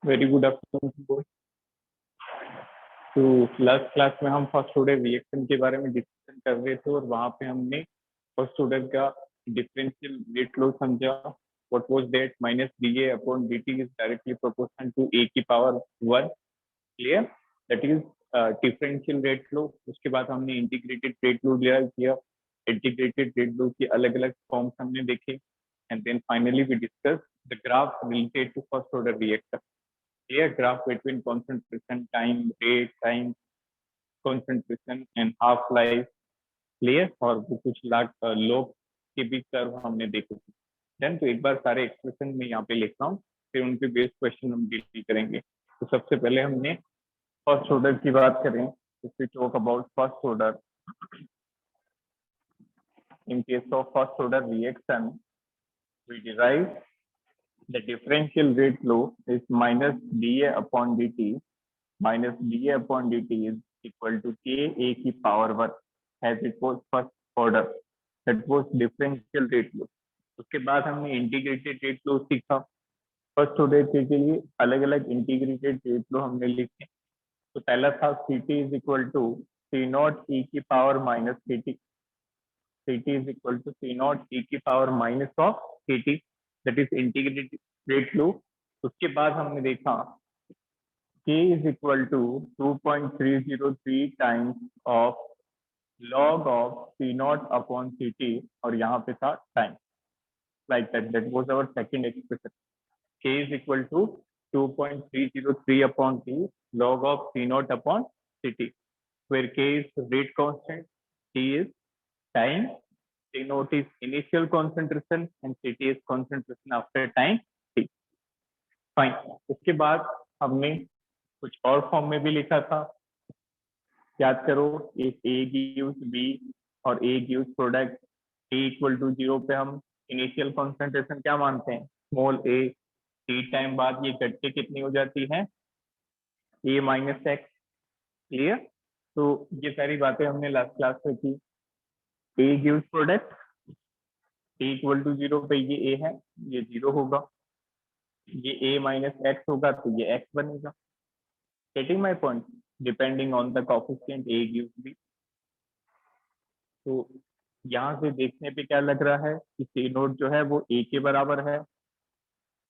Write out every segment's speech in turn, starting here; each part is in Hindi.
Very good afternoon. तो लास्ट क्लास में हम फर्स्ट ऑर्डर रिएक्शन के बारे में डिस्कशन कर रहे थे और वहां पे हमने फर्स्ट ऑर्डर का डिफरेंशियल रेट लॉ समझा। What was that? Minus D A upon D T is directly proportional to A की power 1। Clear? That is differential rate law. उसके बाद हमने इंटीग्रेटेड रेट लॉ किया। इंटीग्रेटेड रेट लॉ की अलग अलग फॉर्म्स हमने देखे and then finally we discuss the graph related to first order reaction. Clear? Graph between concentration, time, rate, time, concentration and half life। Clear? और वो कुछ लाख लोग के भी कर्व हमने देखे थे। देन तो एक बार सारे एक्सप्रेशन में यहाँ पे लिख रहा हूँ, फिर उनके बेस्ड क्वेश्चन हम डील करेंगे। तो सबसे पहले हमने फर्स्ट ऑर्डर की बात करें। If we talk about first order, in case of first order reaction we derive the differential rate law is minus dA upon dt minus dA upon dt is equal to Ka की power 1 as it was first order, that was differential rate law। उसके बाद हमने इंटीग्रेटेड रेट लो सीखा। फर्स्ट ऑर्डर के लिए अलग अलग इंटीग्रेटेड रेट लो हमने लिखे। तो पहला था C T is equal to C naught E की power minus C T. C T is equal to C naught E की power minus of C T, that is integrated rate law. उसके बाद हमने देखा K is equal to 2.303 times of log of C naught upon Ct और यहाँ पे था time, like that, that was our second expression। K is equal to 2.303 upon T log of C naught upon Ct, where K is rate constant, T is time, C naught is initial concentration and Ct is concentration after time T। Fine। उसके बाद हमने कुछ और फॉर्म में भी लिखा था। याद करो, एक ए गिव्स बी और A gives product T equal to 0 पे हम इनिशियल कॉन्सेंट्रेशन क्या मानते हैं? स्मॉल ए। टी टाइम बाद ये घट के कितनी हो जाती है? A minus X. क्लियर? तो ये सारी बातें हमने लास्ट क्लास में की। A gives product T equal to 0 पे ये ए है, ये 0 होगा। ये ए माइनस एक्स होगा तो ये एक्स बनेगा। Getting my point? Depending on the coefficient A gives B. तो यहाँ से देखने पे क्या लग रहा है कि सी नोट जो है वो ए के बराबर है,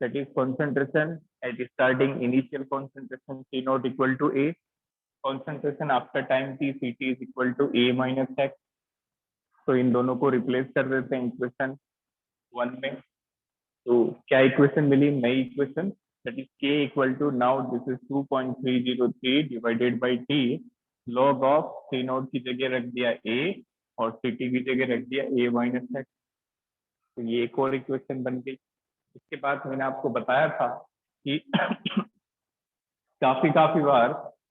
that is concentration at starting initial concentration C naught equal to A, concentration after time T C T is equal to A minus X. तो इन दोनों को रिप्लेस कर देते हैं इक्वेशन 1 में। तो क्या इक्वेशन मिली? नई equation, that is K equal to, now this is 2.303 divided by T log of C naught की जगह रख दिया ए और सी टी की जगह रख दिया ए माइनस एक्स। तो ये एक और इक्वेशन बन गई। इसके बाद मैंने आपको बताया था कि काफी बार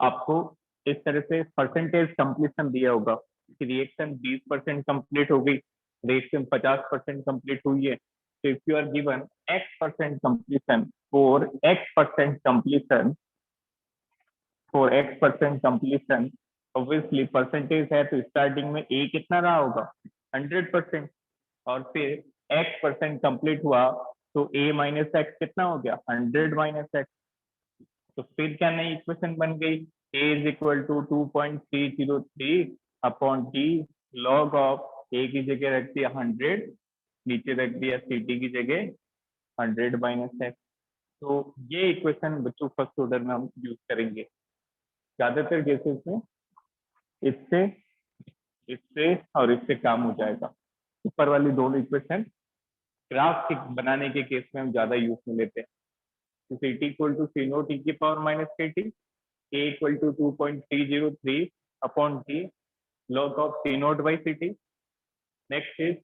आपको इस तरह से परसेंटेज कंप्लीशन दिया होगा कि रिएक्शन 20% कंप्लीट हो गई, रिएक्शन 50% कंप्लीट हुई है। तो if you are given x% completion for x% completion, for x% completion, obviously percentage है तो स्टार्टिंग में a कितना रहा होगा? 100%। और फिर x% कंप्लीट हुआ तो a माइनस एक्स कितना हो गया? 100 माइनस एक्स। तो फिर क्या नई इक्वेशन बन गई? a is equal to 2.303 upon T log of a की जगह रख दिया 100, नीचे रख दिया सी टी की जगह 100 माइनस एक्स। तो ये इक्वेशन बच्चों फर्स्ट ऑर्डर में हम यूज करेंगे ज्यादातर केसेस में। इससे इससे और इससे काम हो जाएगा। ऊपर वाली दोनों इक्वेशन ग्राफ बनाने के केस में हम ज्यादा यूज में लेते हैं। तो C T equal to C naught E की power minus K T, K equal to 2.303 upon T log of C naught by Ct। Next is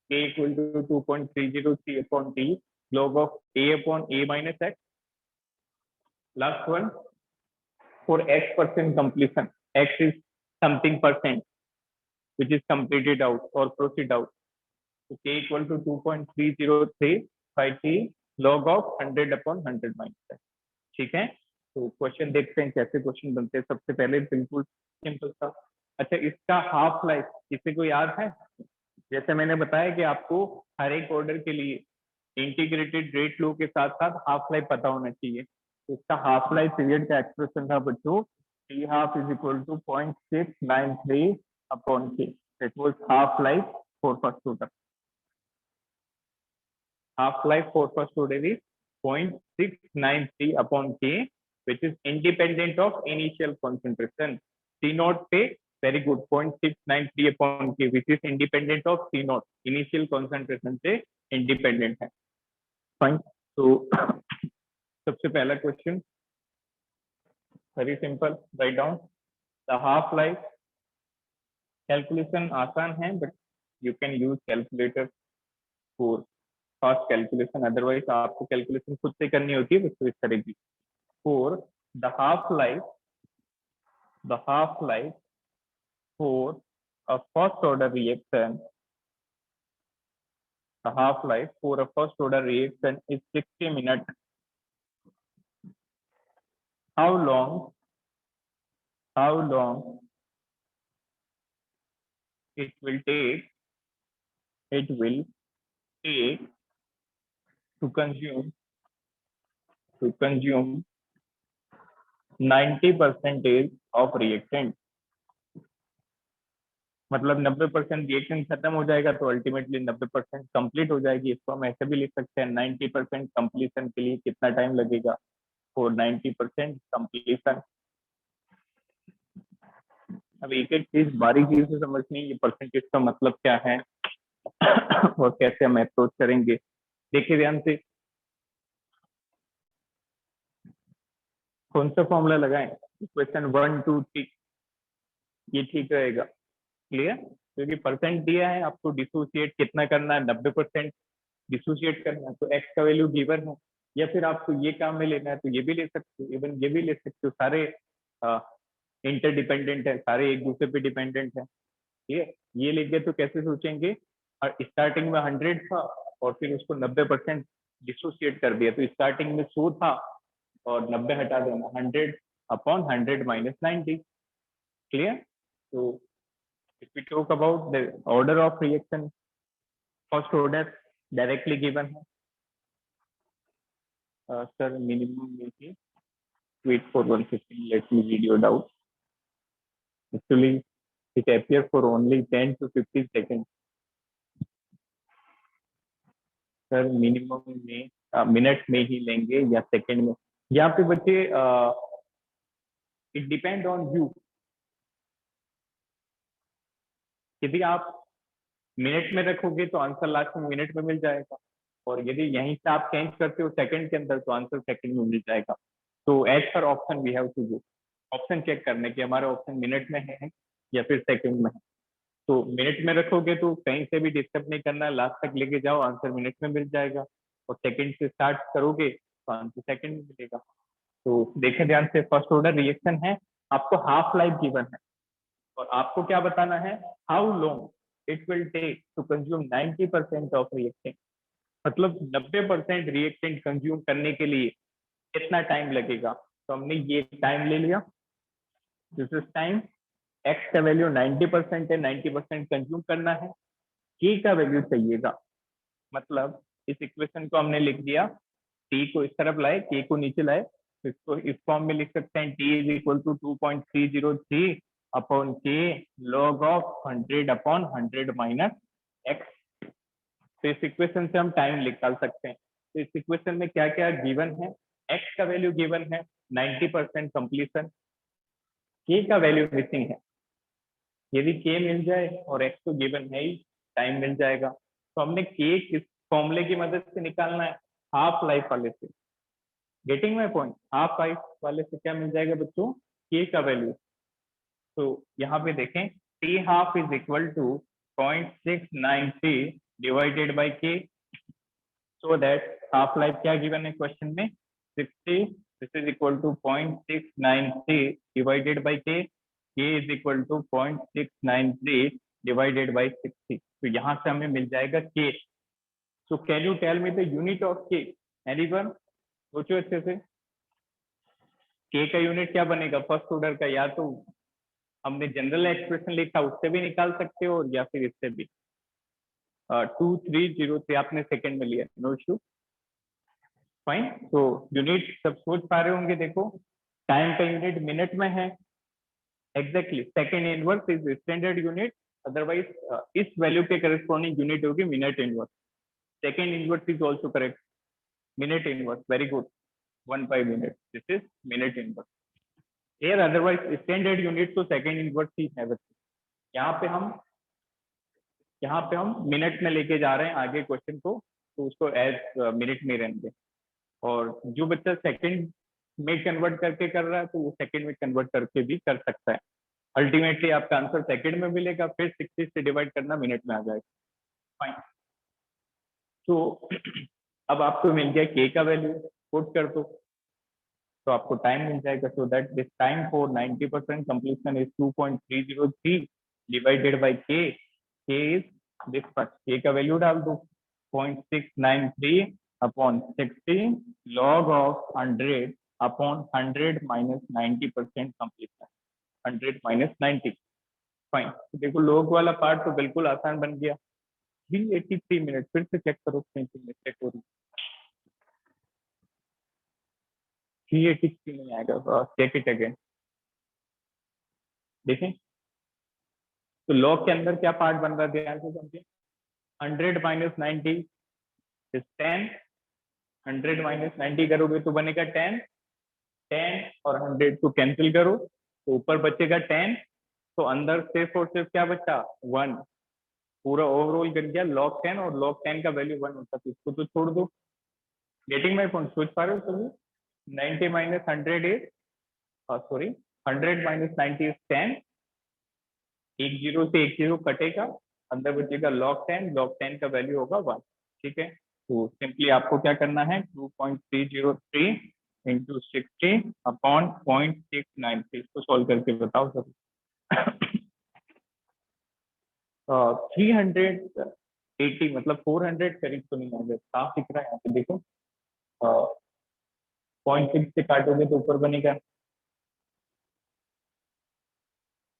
K equal to 2.303 upon T log of A upon A minus X। Last one, for X% completion, X is something percent which is completed out or proceed out। So K equal to 2.303 by T log of 100 upon 100 minus X। ठीक है? तो क्वेश्चन देखते हैं कैसे क्वेश्चन बनते हैं। सबसे पहले बिल्कुल सिंपल था। अच्छा, इसका हाफ लाइफ किसी को याद है? जैसे मैंने बताया कि आपको हर एक ऑर्डर के लिए इंटीग्रेटेड रेट लो के साथ साथ हाफ लाइफ पता होना चाहिए। इसका हाफ लाइफ पीरियड का एक्सप्रेशन था बच्चों, T half is equal to 0.693 upon K. It was half life for first order. half life for first order is 0.693 upon K, which is independent of initial concentration. C naught पे very good 0.693 upon K, which is independent of C naught. Initial concentration से independent है. Fine. So सबसे पहला question, very simple. Write down the half life. Calculation आसान है, but you can use calculator for fast calculation. Otherwise आपको कैलकुलेशन खुद से करनी होती है, तो इस तरह की. For the half life for a first order reaction, the half life for a first order reaction is 60 minute. How long it will take to consume 90% of reactant. मतलब 90% रिएक्शन खत्म हो जाएगा तो अल्टीमेटली 90% कंप्लीट हो जाएगी. इसको हम ऐसे भी लिख सकते हैं 90% कंप्लीशन के लिए कितना टाइम लगेगा, फॉर 90% कंप्लीशन. अब एक एक चीज बारीकी से समझनी, ये परसेंटेज का मतलब क्या है और कैसे हम अप्रोच करेंगे. देखिए ध्यान से, कौन सा फॉर्मूला लगाएं, इक्वेशन 1 2 3, ये ठीक रहेगा. क्लियर. क्योंकि परसेंट दिया है, आपको डिसोसिएट कितना करना है, 90% डिसोसिएट करना है. तो एक्स का वैल्यू गिवन है, या फिर आपको ये काम में लेना है तो ये भी ले सकते हो, इवन ये भी ले सकते हो. सारे इंटरडिपेंडेंट है, सारे एक दूसरे पे डिपेंडेंट है. ये लेंगे तो कैसे सोचेंगे, और स्टार्टिंग में 100 था और फिर उसको 90% डिसोसिएट कर दिया, तो स्टार्टिंग में 100 था और 90 हटा देना, 100 अपॉन 100 माइनस 90. क्लियर. तो if we talk about the order of reaction, first order directly given है. Sir, minimum maybe wait for 115. Let me read your doubt. Actually, it appears for only 10 to 15 seconds. Sir, minimum में मिनट में ही लेंगे या सेकंड में. यहाँ पे बच्चे इट डिपेंड ऑन यू. यदि आप मिनट में रखोगे तो आंसर लास्ट में मिनट में मिल जाएगा, और यदि यहीं से आप चेंज करते हो सेकंड के अंदर तो आंसर सेकंड में मिल जाएगा. तो as per option we have to go. Option check करने के हमारे ऑप्शन मिनट में है या फिर सेकंड में है. तो मिनट में रखोगे तो कहीं से भी डिस्टर्ब नहीं करना, लास्ट तक लेके जाओ, आंसर मिनट में मिल जाएगा. और सेकंड से स्टार्ट करोगे तो आंसर सेकंड में मिलेगा. तो देखें ध्यान से, फर्स्ट ऑर्डर रिएक्शन है, आपको हाफ लाइफ गिवन है और आपको क्या बताना है, how long it will take to consume 90% of reactant. मतलब 90% रिएक्टेंट कंज्यूम करने के लिए कितना टाइम लगेगा. तो हमने ये टाइम ले लिया, दिस इज टाइम. एक्स का वैल्यू 90% है, 90% कंज्यूम करना है. के का वैल्यू चाहिएगा, मतलब इस इक्वेशन को हमने लिख दिया, टी को इस तरफ लाए, के को नीचे लाए, तो इसको इस फॉर्म में लिख सकते हैं, T is equal to 2.303 upon K log of 100 upon 100 minus X. तो इस इक्वेशन से हम टाइम निकाल सकते हैं. तो इस इक्वेशन में क्या क्या गिवन है, एक्स का वैल्यू गिवन है 90% कंप्लीशन, के का वैल्यू मिसिंग है. यदि के मिल जाए और एक्स तो गिवन है ही, टाइम मिल जाएगा. तो हमने के किस फॉर्मूले की मदद से निकालना है, हाफ लाइफ वाले से. Getting my point. Half life वाले से क्या मिल जाएगा बच्चों, के का वैल्यू. तो यहाँ पे देखें, T half is equal to 0.693 divided by K. So that half life क्या गिवन है क्वेश्चन में, 60. This is equal to 0.693 divided by K. K is equal to 0.693 divided by 60. तो यहाँ से हमें मिल जाएगा K. So can you tell me the unit of K, anyone. सोचो अच्छे से, के का यूनिट क्या बनेगा फर्स्ट ऑर्डर का, या तो हमने जनरल एक्सप्रेशन लिखा उससे भी निकाल सकते हो या फिर इससे भी. 2303 आपने सेकंड में लिया, नो इशू. फाइन। तो यूनिट सब सोच पा रहे होंगे। देखो टाइम का यूनिट मिनट में है। Exactly second inverse is standard unit, otherwise इस वैल्यू के करस्पॉन्डिंग यूनिट होगी minute inverse. Second inverse is also correct, minute inverse, very good, 1/minute, this is minute inverse. here otherwise standard unit तो सेकेंड इनवर्स ही है बच्चे। यहाँ पे हम मिनट में लेके जा रहे हैं आगे क्वेश्चन को, तो उसको एज मिनट में रहने दें। और जो बच्चा सेकंड में कन्वर्ट करके कर रहा है तो वो सेकंड में कन्वर्ट करके भी कर सकता है। अल्टीमेटली आपका आंसर सेकंड में मिलेगा, फिर 60 से डिवाइड करना मिनट में आ जाएगा। फाइन। तो अब आपको मिल गया के का वैल्यू, पुट कर दो तो आपको टाइम मिल जाएगा। So that this time for 90% completion is 2.303 divided by के इज दिस मच। के का वैल्यू डाल दो 0.693 upon 60 log of 100 upon 100 minus 90% completion, 100 minus 90। Fine. तो देखो लोग वाला पार्ट तो बिल्कुल आसान बन गया। 383 मिनट, फिर से चेक करो कहीं पे मिस्टेक हो रही। 383 नहीं आएगा, चेक इट अगेन। देखें तो लॉग के अंदर क्या पार्ट बन रहा है, ध्यान से समझिए। 100 माइनस 90 इज 10, 100 माइनस 90 करोगे तो बनेगा 10, 10 और 100 को कैंसिल करो तो ऊपर बचेगा 10, तो अंदर सिर्फ और सिर्फ क्या बचा 1। पूरा ओवरऑल कर गया log 10, और log 10 का वैल्यू 1 होता है, इसको तो छोड़ दो। गेटिंग माई पॉइंट, सोच पा रहे हो सभी। 90 minus 100 is sorry 100 minus 90 is 10, एक जीरो से एक जीरो कटेगा, अंदर बचेगा log 10, log 10 का वैल्यू होगा 1। ठीक है, तो सिंपली आपको क्या करना है 2.303 इंटू 60 अपॉन 0.693, इसको सॉल्व करके बताओ सर। 380 मतलब 400 करीब तो नहीं आएगा, साफ दिख रहा है यहाँ पे देखो। 0.6 से काटोगे तो ऊपर बनेगा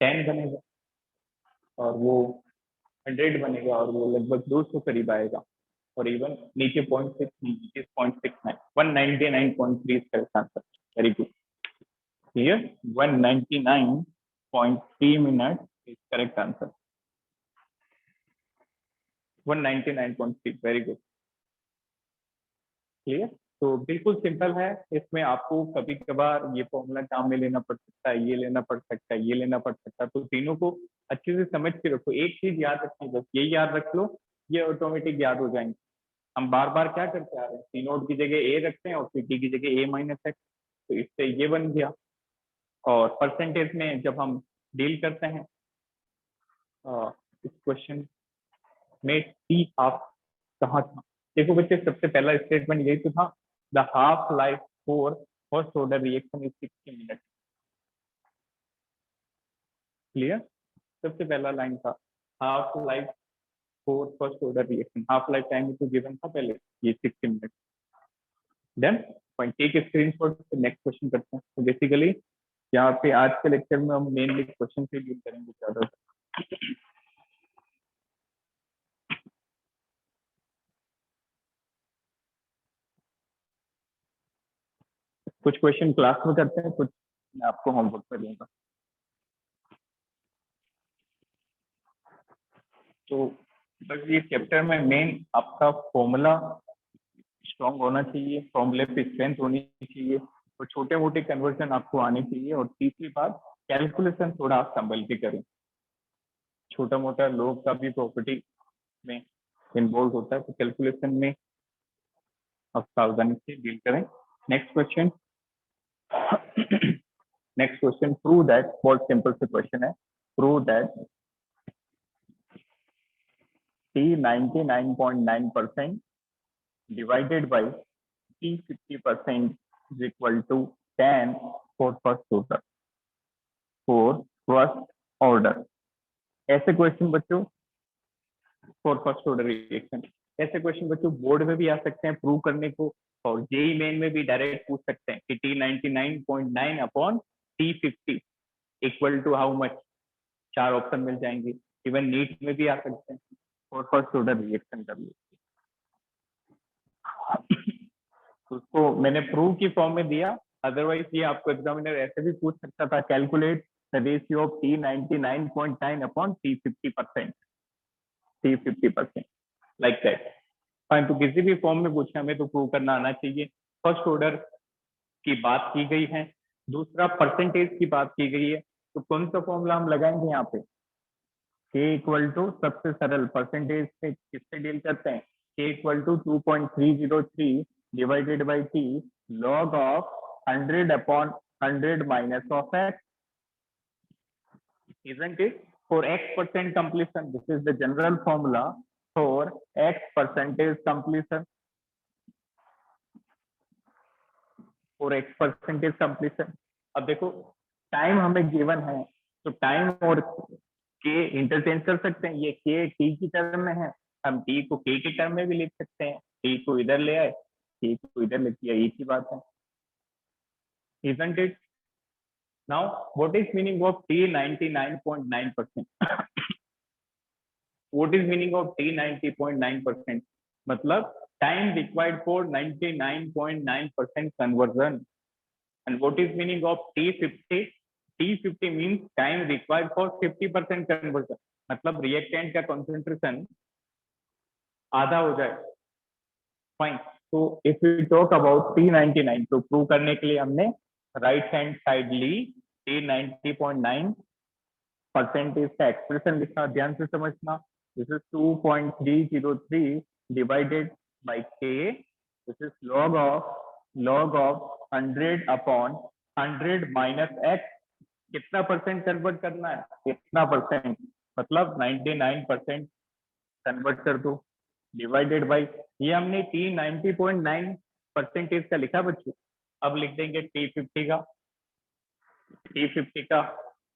10 बनेगा, और वो 100 बनेगा, और वो लगभग 200 करीब आएगा। और इवन नीचे 0.6 नीचे 0.69, 199.3 इसका answer. Very good, clear. 199.3 minute is correct answer. 199.3, very good, clear. तो बिल्कुल सिंपल है। इसमें आपको कभी कभार ये फॉर्मूला काम में लेना पड़ सकता है, ये लेना पड़ सकता है, ये लेना पड़ सकता है, तो तीनों को अच्छे से समझ के रखो। एक चीज याद रखनी, बस ये याद रख लो, ये ऑटोमेटिक याद हो जाएंगे। हम बार बार क्या करते आ रहे हैं, सी नोट की जगह ए रखते हैं और सी टी की जगह ए माइनस एक्स, तो इससे ये बन गया। और परसेंटेज में जब हम डील करते हैं इस क्वेश्चन में टी हाफ कहाँ था। देखो बच्चे सबसे पहला स्टेटमेंट यही तो था, the half life for first order reaction is 60 minute. Clear, सबसे पहला लाइन था half life for first order reaction, half life time तो गिवन था पहले, ये 60 minute. Then point take screenshot, next question करते हैं। तो बेसिकली यहाँ पे आज के लेक्चर में हम मेनली क्वेश्चन से डील करेंगे ज्यादा। कुछ क्वेश्चन क्लास में करते हैं, कुछ मैं आपको होमवर्क पे दूंगा। तो बस ये चैप्टर में मेन आपका फॉर्मूला स्ट्रॉन्ग होना चाहिए, फॉर्मूले पे स्ट्रेंथ होनी चाहिए, और छोटे मोटे कन्वर्जन आपको आने चाहिए। और तीसरी बात, कैलकुलेशन थोड़ा आप संभल के करें। छोटा मोटा लोग का भी प्रॉपर्टी में इन्वॉल्व होता है, तो कैलकुलेशन में आप सावधानी से डील करें। Next question, next question, prove that, बहुत सिंपल से क्वेश्चन है, prove that T 99.9% divided by T 50% is equal to 10 for first order, for first order। ऐसे क्वेश्चन बच्चों फॉर फर्स्ट ऑर्डर रिएक्शन, ऐसे क्वेश्चन बच्चों बोर्ड में भी आ सकते हैं प्रूव करने को, और जेई मेन में भी डायरेक्ट पूछ सकते हैं कि T 99.9 upon T 50 equal to how much, 4 option मिल जाएंगे। इवन नीट में भी आ सकते हैं, और फर्स्ट ऑर्डर रिएक्शन कर लीजिए। तो उसको मैंने प्रूव की फॉर्म में दिया, अदरवाइज ये आपको एग्जामिनर ऐसे भी पूछ सकता था, calculate the ratio of T99.9 upon T50%, T50%, like that. Fine, तो किसी भी फॉर्म में पूछे हमें तो प्रूव करना आना चाहिए। फर्स्ट ऑर्डर की बात की गई है, दूसरा परसेंटेज की बात की गई है, तो कौन सा फॉर्मूला हम लगाएंगे यहाँ पे? K इक्वल टू, सबसे सरल परसेंटेज से किससे डील करते हैं? K equal to 2.303 divided by T log of 100 upon 100 minus of X, isn't it? For X% completion, this is the general formula for X percentage completion. For X percentage completion. अब देखो टाइम हमें गिवन है, तो टाइम और के इंटरचेंज कर सकते हैं, ये के टी की टर्म में है, हम टी को के के टर्म में भी लिख सकते हैं, टी को इधर ले आए, टी को इधर लिख दिया, एक ही बात है, isn't it? Now what is meaning of T 99.9%? What is meaning of T 90.9%? मतलब time required for 99.9% conversion. And what is meaning of T50? T50 means time required for 50% conversion. मतलब रिएक्टेंट का कंसंट्रेशन आधा हो जाए। फाइन, तो if we talk about T99, तो प्रूव करने के लिए हमने राइट हैंड साइड ली, T90.9 परसेंटेज का एक्सप्रेशन लिखा, ध्यान से समझना, this is 2.303 divided by K, this is log of 100 upon 100 minus X, कितना परसेंट कन्वर्ट करना है, कितना परसेंट, मतलब 99% कन्वर्ट कर दो, डिवाइडेड बाई, ये हमने T90.9 परसेंटेज का लिखा बच्चों, अब लिख देंगे T50 का, T50 का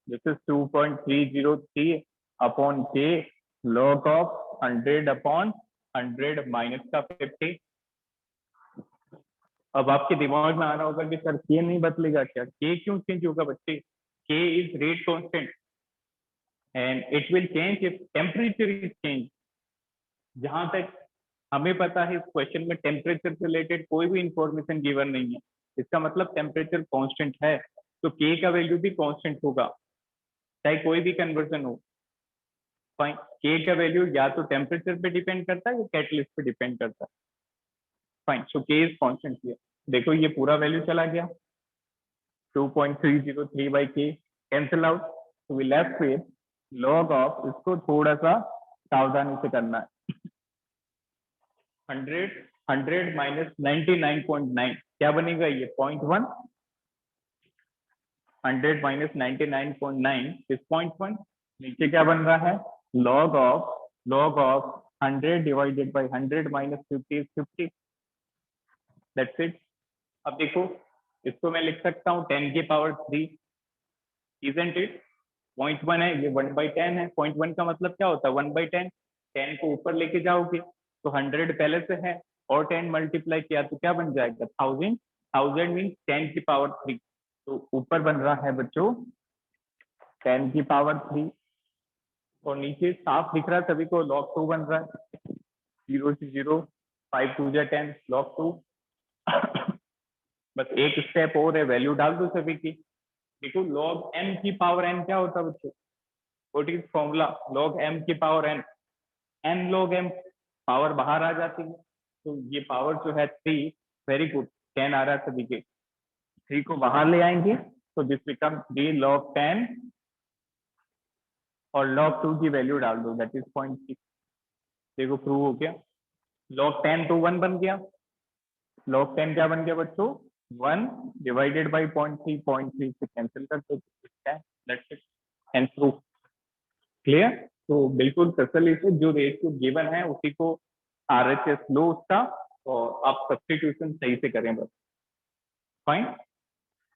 this is 2.303 upon K log of 100 upon 100 minus का 50। अब आपके दिमाग में आना होगा कि सर K नहीं बदलेगा क्या, K क्यों चेंज होगा बच्चे? K is rate constant and it will change if temperature is change. जहां तक हमें पता है इस क्वेश्चन में टेम्परेचर से रिलेटेड कोई भी इंफॉर्मेशन गिवन नहीं है, इसका मतलब टेम्परेचर कांस्टेंट है, तो K का वैल्यू भी कांस्टेंट होगा चाहे कोई भी कन्वर्जन हो। फाइन, K का वैल्यू या तो टेम्परेचर पे डिपेंड करता है या कैटलिस्ट पे डिपेंड करता है। Fine, so K is constant here, देखो ये पूरा वैल्यू चला गया, 2.303 by K कैंसिल आउट, तो we left with log of, इसको थोड़ा सा सावधानी से करना है, 100 माइनस 99.9 क्या बनेगा, ये 0.1, 100 माइनस 99.9 इज 0.1, नीचे क्या बन रहा है, log of 100 divided by 100 minus 50 is 50, that's it. अब देखो इसको मैं लिख सकता हूँ 10 की पावर 3, isn't it? 0.1 है, ये 1/10 है, 0.1 का मतलब क्या होता है, 1/10, 10 को ऊपर लेके जाओगे तो 100 पहले से है और 10 मल्टीप्लाई किया तो क्या बन जाएगा, 1000, 1000 मीन 10 की पावर 3, तो ऊपर बन रहा है बच्चों 10 की पावर 3, और नीचे साफ दिख रहा है सभी को, log 2 बन रहा है, 0 से 0, 5 2 जा 10, log 2। बस एक स्टेप और है, वैल्यू डाल दो सभी की, देखो log m की पावर n क्या होता है बच्चों, what is formula, log m की power n, n log m, power बाहर आ जाती है, तो ये पावर जो है 3, वेरी गुड, 10 आ रहा है सभी के, 3 को बाहर ले आएंगे तो दिस बिकम 3 log 10, और log 2 की वैल्यू डाल दो, दैट इज 0.6, देखो प्रूव हो गया, log 10 तो 1 बन गया, log 10 क्या बन गया बच्चों, 1 डिवाइडेड बाई 0.3 से कैंसिल कर दो, that's it, and proof, clear. तो बिल्कुल तसल्ली से जो रेशियो गिवन है उसी को RHS लो उसका, और आप सब्स्टिट्यूशन सही से करें बस। Fine,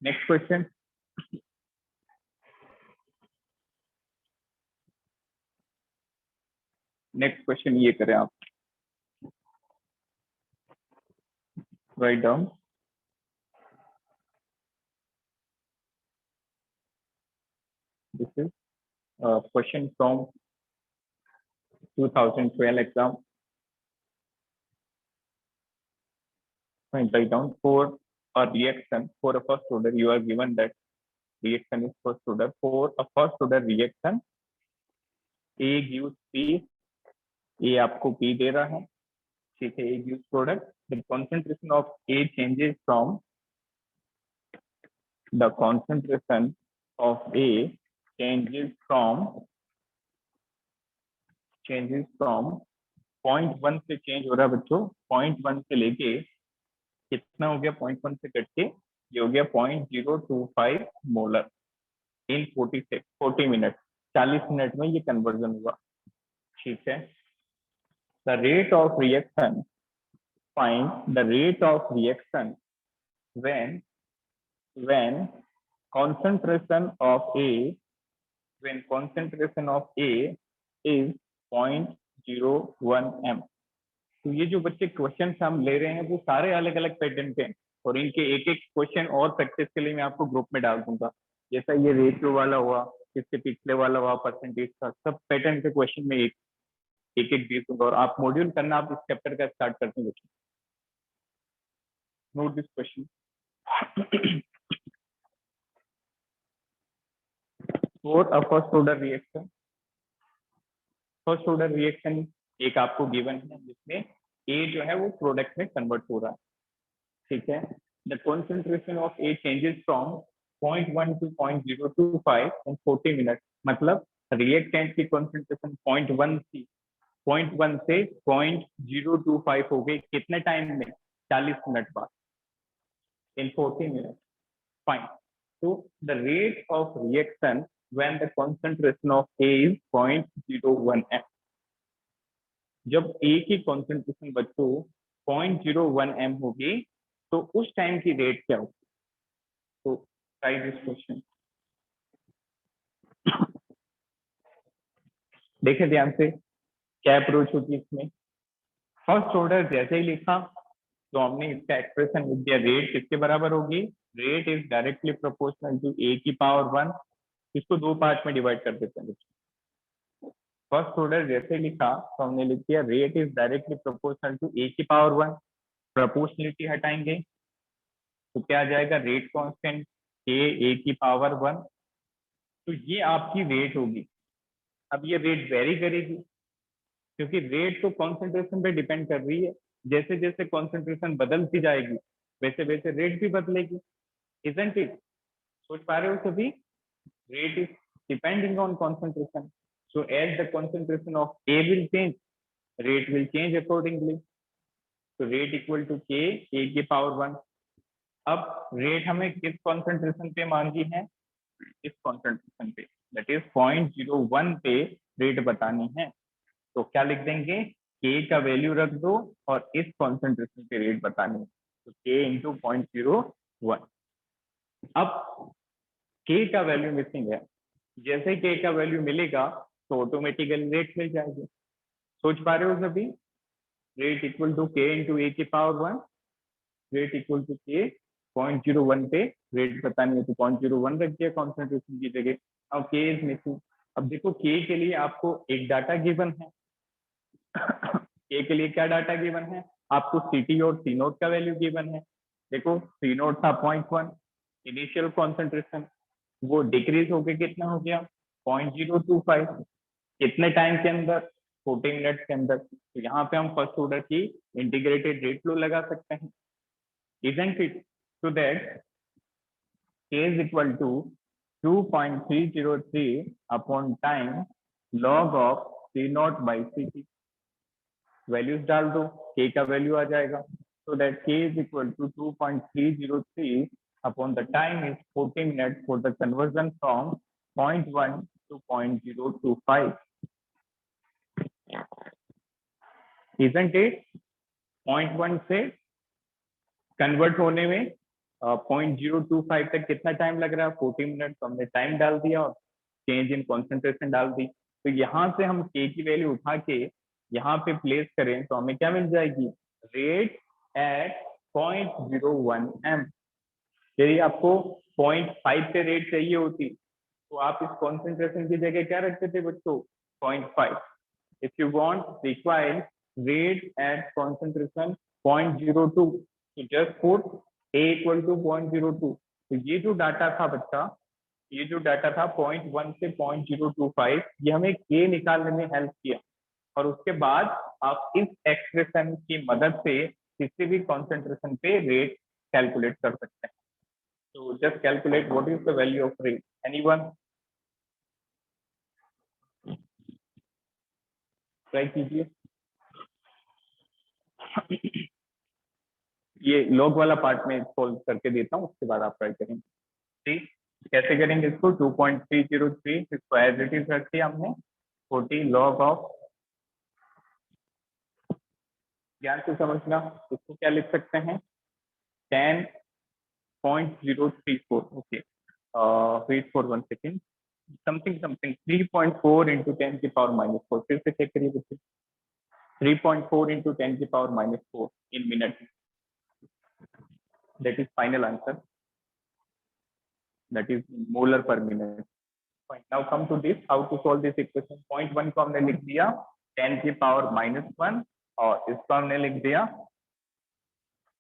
next question, next question ये करें आप, write down, this is question from 2012 exam. Fine, write down for a reaction for a first order. You are given that reaction is first order. For a first order reaction, A gives P, A आपको P दे रहा है, ठीक है, A gives product. The concentration of A changes from the concentration of A changes from 0.1 से चेंज हो रहा है बच्चों, 0.1 से लेके कितना हो गया, 0.1 से कट के ये हो गया 0.025 मोलर इन 40 मिनट, 40 मिनट में ये कन्वर्जन हुआ, ठीक है. The rate of reaction, find the rate of reaction when concentration of A is 0.01 m. तो ये जो बच्चे क्वेश्चन हम ले रहे हैं वो सारे अलग अलग पैटर्न के हैं और इनके एक एक क्वेश्चन और प्रैक्टिस के लिए मैं आपको ग्रुप में डाल दूंगा. जैसा ये रेशियो वाला हुआ, इसके पिछले वाला हुआ परसेंटेज का, सब पैटर्न के क्वेश्चन में एक एक दे दूंगा और आप मॉड्यूल करना आप इस चैप्टर का स्टार्ट करते हैं बच्चों. Note this question. For a first order reaction एक आपको गिवन है जिसमें A जो है वो प्रोडक्ट में कन्वर्ट हो रहा है, ठीक है. The concentration of A changes from 0.1 to 0.025 in 40 minute. मतलब रिएक्टेंट की कॉन्सेंट्रेशन 0.1 से 0.025 हो गई कितने टाइम में, 40 मिनट बाद, इन 40 minute. Fine. So the rate of reaction when the concentration of A is 0.01 m. जब A की concentration बच्चों 0.01 m होगी तो उस टाइम की रेट क्या होगी. तो ट्राई दिस क्वेश्चन. देखें ध्यान से क्या अप्रोच होगी इसमें. फर्स्ट ऑर्डर जैसे ही लिखा तो हमने इसका एक्सप्रेशन लिख दिया. रेट किसके बराबर होगी, rate is directly proportional to A की पावर 1. इसको दो पार्ट में डिवाइड कर देते हैं. फर्स्ट ऑर्डर जैसे लिखा तो हमने लिख दिया rate is directly proportional to A की पावर 1. प्रोपोर्शनलिटी हटाएंगे तो क्या आ जाएगा, रेट कांस्टेंट K A की पावर 1. तो ये आपकी रेट होगी. अब ये रेट वेरी करेगी क्योंकि रेट तो कॉन्सेंट्रेशन पे डिपेंड कर रही है. जैसे जैसे कॉन्सेंट्रेशन बदलती जाएगी वैसे वैसे रेट भी बदलेगी. Isn't it. सोच पा रहे हो सभी. rate is depending on concentration. So as the concentration of A will change, rate will change accordingly. So rate equal to K A की पावर 1. अब रेट हमें किस कॉन्सेंट्रेशन पे मांगी है, इस कॉन्सेंट्रेशन पे, दैट इज 0.01 पे रेट बतानी है. तो क्या लिख देंगे, K का वैल्यू रख दो और इस कॉन्सेंट्रेशन पे रेट बतानी है. तो K इंटू 0.01. अब K का वैल्यू मिसिंग है. जैसे K का वैल्यू मिलेगा तो ऑटोमेटिकली रेट मिल जाएगी. सोच पा रहे हो सभी. Rate equal to K into A की power 1. Rate equal to K 0.01 पे रेट बतानी है तो 0.01 रख दिया कॉन्सेंट्रेशन की जगह. अब K इज मिसिंग. अब देखो K के लिए आपको एक डाटा गिवन है. K के लिए क्या डाटा गिवन है, आपको CT और C नोट का वैल्यू गिवन है. देखो C नोट था 0.1 इनिशियल कॉन्सेंट्रेशन, वो डिक्रीज होके कितना हो गया 0.025. कितने टाइम के अंदर, 40 मिनट के अंदर. तो यहाँ पे हम फर्स्ट ऑर्डर की इंटीग्रेटेड रेट फ्लो लगा सकते हैं. isn't it? So that K is equal to 2.303 upon time log of C naught by CT. Values डाल दो, K का वैल्यू आ जाएगा. So that K is equal to 2.303 upon the time is 40 minutes for the conversion from 0.1 to 0.025. Isn't it? 0.1 से कन्वर्ट होने में 0.025 तक कितना टाइम लग रहा है, 40 मिनट. तो हमने टाइम डाल दिया और चेंज इन कॉन्सेंट्रेशन डाल दी. तो यहाँ से हम K की वैल्यू उठा के यहाँ पे प्लेस करें तो हमें क्या मिल जाएगी, रेट एट 0.01 m. यदि आपको 0.5 पे रेट चाहिए होती तो आप इस कॉन्सेंट्रेशन की जगह क्या रखते थे बच्चों, 0.5. If you want required rate at concentration 0.02 तो just put a equal to 0.02। तो ये जो डाटा था बच्चा, ये जो डाटा था 0.1 से 0.025, ये हमें k निकालने में हेल्प किया। और उसके बाद आप इस एक्सप्रेशन की मदद से किसी भी कॉन्सेंट्रेशन पे रेट कैलकुलेट कर सकते हैं। तो just calculate what is the value of rate, anyone try कीजिए। ये लॉग वाला पार्ट में सोल्व करके देता हूँ, उसके बाद आप ट्राई करेंगे। ठीक, कैसे करेंगे इसको? 2.303 इसको एज इट इज रख दिया हमने। 40 लॉग ऑफ, ध्यान से समझना, इसको क्या लिख सकते हैं? 10.034। Okay, wait for 1 second, something something 3.4 into 10 की पावर -4। फिर से चेक करिए बच्चे, 3.4 इंटू 10 की power -4 in minute, that is final answer, that is molar per minute. Fine. Now come to this, how to solve this equation? 0.1 को हमने लिख दिया 10 की पावर -1 और इसको हमने लिख दिया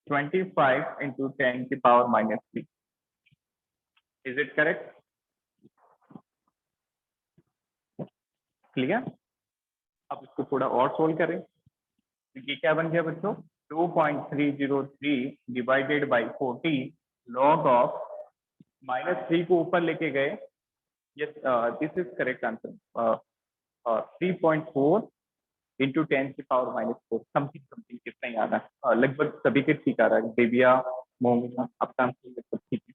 25 इंटू 10 की power -3। Is it correct? Clear? अब इसको थोड़ा और सोल्व करें। ये क्या बन गया बच्चों? 2.303 डिवाइडेड बाई 40 लॉग ऑफ -3 को ऊपर लेके गए। Yes, this is correct answer. 3.4 into 10 की पावर -4, समथिंग समथिंग, कितना ही आ रहा है, लगभग सभी के ठीक आ रहा है। देविया, मोमिना, आपका आंसर लगभग ठीक है।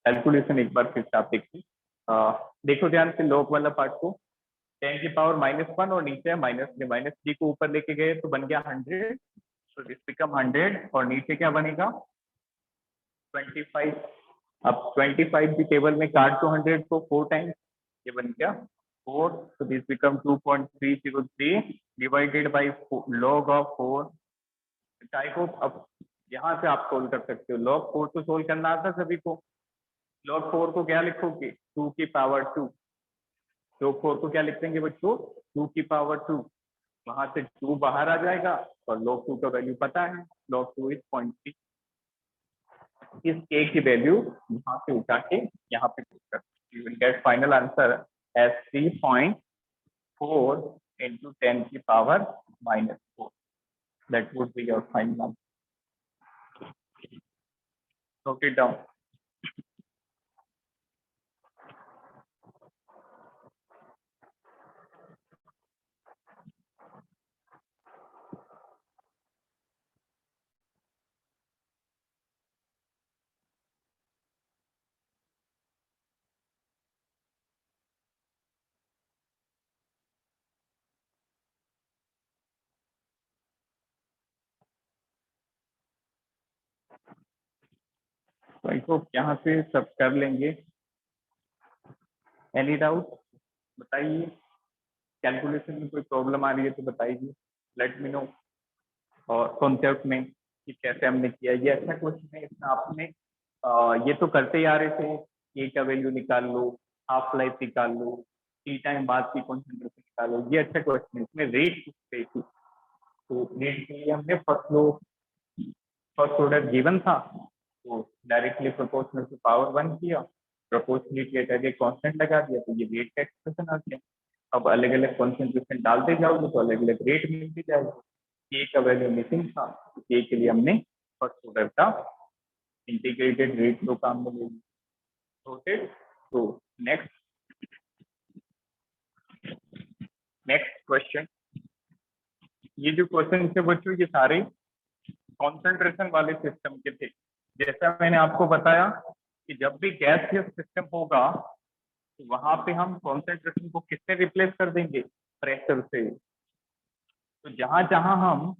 कैलकुलेशन एक बार फिर से आप देखिए, देखो ध्यान से लॉग वाला पार्ट को, 10 की पावर -1 और नीचे है -3, -3 को ऊपर लेके गए तो बन गया 100, तो दिस बिकम 100 और नीचे क्या बनेगा? 25। अब 25 भी टेबल में काट दो 100 को 4 टाइम्स, ये बन गया 4, so this become 2.303 divided by log of 4। I hope अब यहाँ से आप सोल्व कर सकते हो। log 4 तो सोल्व करना आता सभी को। log 4 को क्या लिखोगे? 2 की पावर 2। log 4 को क्या लिख देंगे बच्चों? 2 की पावर 2। वहां से 2 बाहर आ जाएगा और log 2 का वैल्यू पता है, log 2 इज 0.3। इस k की वैल्यू यहाँ से उठा के यहाँ पे पुट कर, you will get final answer as 3.4 into 10 की power -4। That would be your final answer. Note it down. So I hope यहाँ से सब कर लेंगे। Any doubt? बताइए, कैलकुलेशन में कोई प्रॉब्लम आ रही है तो बताइए, लेट मी नो। और कॉन्सेप्ट में कि कैसे हमने किया, ये अच्छा क्वेश्चन है। इसमें आपने ये तो करते ही आ रहे थे, ए का वैल्यू निकाल लो, हाफ लाइफ निकाल लो, टी टाइम बाद की कॉन्सेंट्रेशन निकालो, ये अच्छा क्वेश्चन है। इसमें रेट पूछते थी, तो रेट के लिए हमने फर्स्ट ऑर्डर गिवन था, तो डायरेक्टली प्रोपोर्शनल टू पावर 1 किया, प्रोपोर्शनलिटी हटा के कांस्टेंट लगा दिया, तो ये रेट का एक्सप्रेशन आ गया। अब अलग अलग कॉन्सेंट्रेशन डालते जाओगे तो अलग अलग रेट मिलती जाएगी। के का वैल्यू मिसिंग था, के के लिए हमने फर्स्ट ऑर्डर का इंटीग्रेटेड रेट लो काम में ले लिया। तो नेक्स्ट क्वेश्चन, ये जो क्वेश्चन थे बच्चों ये सारे कॉन्सेंट्रेशन वाले सिस्टम के थे। जैसा मैंने आपको बताया कि जब भी गैसियस सिस्टम होगा तो वहां पे हम कॉन्सेंट्रेशन को किससे रिप्लेस कर देंगे? प्रेशर से। तो जहां जहां हम